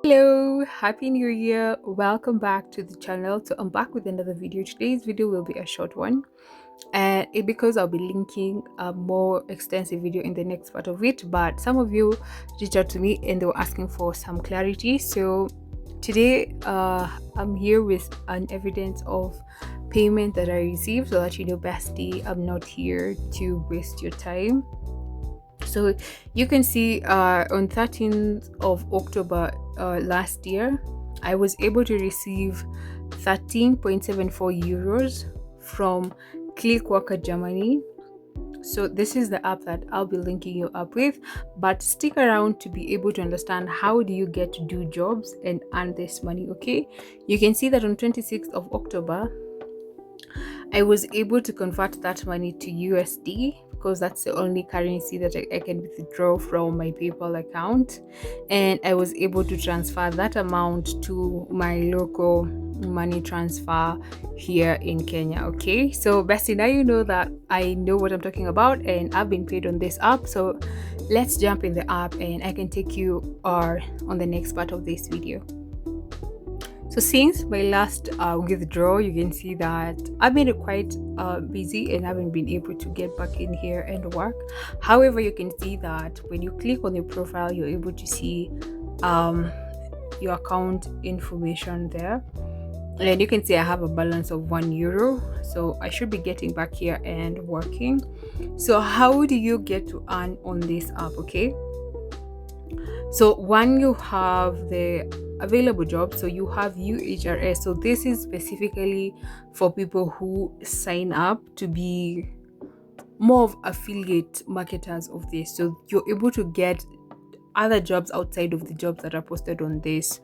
Hello, happy new year. Welcome back to the channel. So I'm back with another video. Today's video will be a short one, and because I'll be linking a more extensive video in the next part of it. But some of you reached out to me and they were asking for some clarity. So today I'm here with an evidence of payment that I received, so that you know, bestie, I'm not here to waste your time. So you can see on 13th of October last year, I was able to receive 13.74 euros from Clickworker Germany. So this is the app that I'll be linking you up with, but stick around to be able to understand how do you get to do jobs and earn this money. Okay, you can see that on 26th of October I was able to convert that money to USD because that's the only currency that I can withdraw from my PayPal account. And I was able to transfer that amount to my local money transfer here in Kenya. Okay, so bestie, now you know that I know what I'm talking about and I've been paid on this app. So let's jump in the app and I can take you on the next part of this video. So since my last withdrawal, you can see that I've been quite busy and haven't been able to get back in here and work. However, you can see that when you click on your profile, you're able to see your account information there. And you can see I have a balance of €1. So I should be getting back here and working. So how do you get to earn on this app? Okay. So one, you have the available jobs. So you have UHRS. So this is specifically for people who sign up to be more of affiliate marketers of this. So you're able to get other jobs outside of the jobs that are posted on this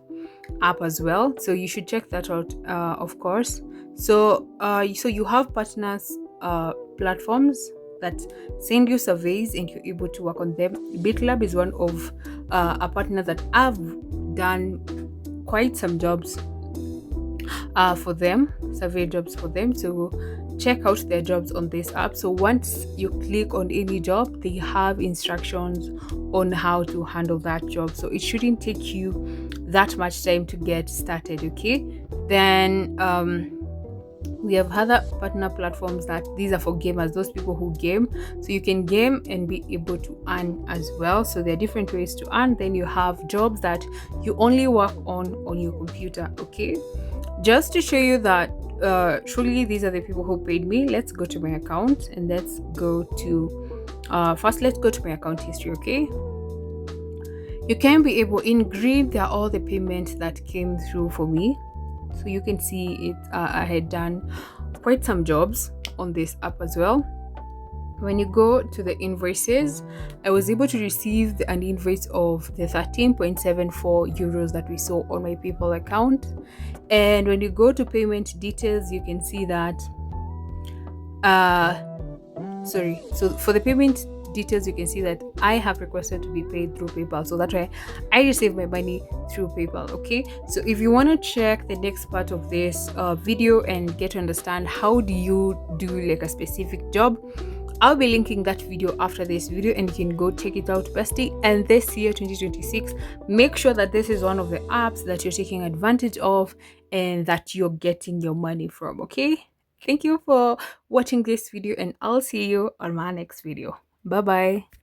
app as well. So you should check that out, of course. So you have partners platforms that send you surveys and you're able to work on them. BitLab is one of a partner that I've done quite some jobs for them, survey jobs for them. So check out their jobs on this app. So once you click on any job, they have instructions on how to handle that job. So it shouldn't take you that much time to get started. Okay, then we have other partner platforms that these are for gamers, those people who game. So you can game and be able to earn as well. So there are different ways to earn. Then you have jobs that you only work on your computer. Okay, just to show you that truly these are the people who paid me, let's go to my account and let's go to let's go to my account history. Okay, you can be able, in green there are all the payments that came through for me. So you can see it. I had done quite some jobs on this app as well. When you go to the invoices, I was able to receive an invoice of the 13.74 euros that we saw on my PayPal account. And when you go to payment details, you can see that so for the payment details, you can see that I have requested to be paid through PayPal, so that's why I receive my money through PayPal. Okay, so if you want to check the next part of this video and get to understand how do you do like a specific job, I'll be linking that video after this video and you can go check it out, bestie. And this year 2026, make sure that this is one of the apps that you're taking advantage of and that you're getting your money from. Okay, thank you for watching this video and I'll see you on my next video. Bye bye.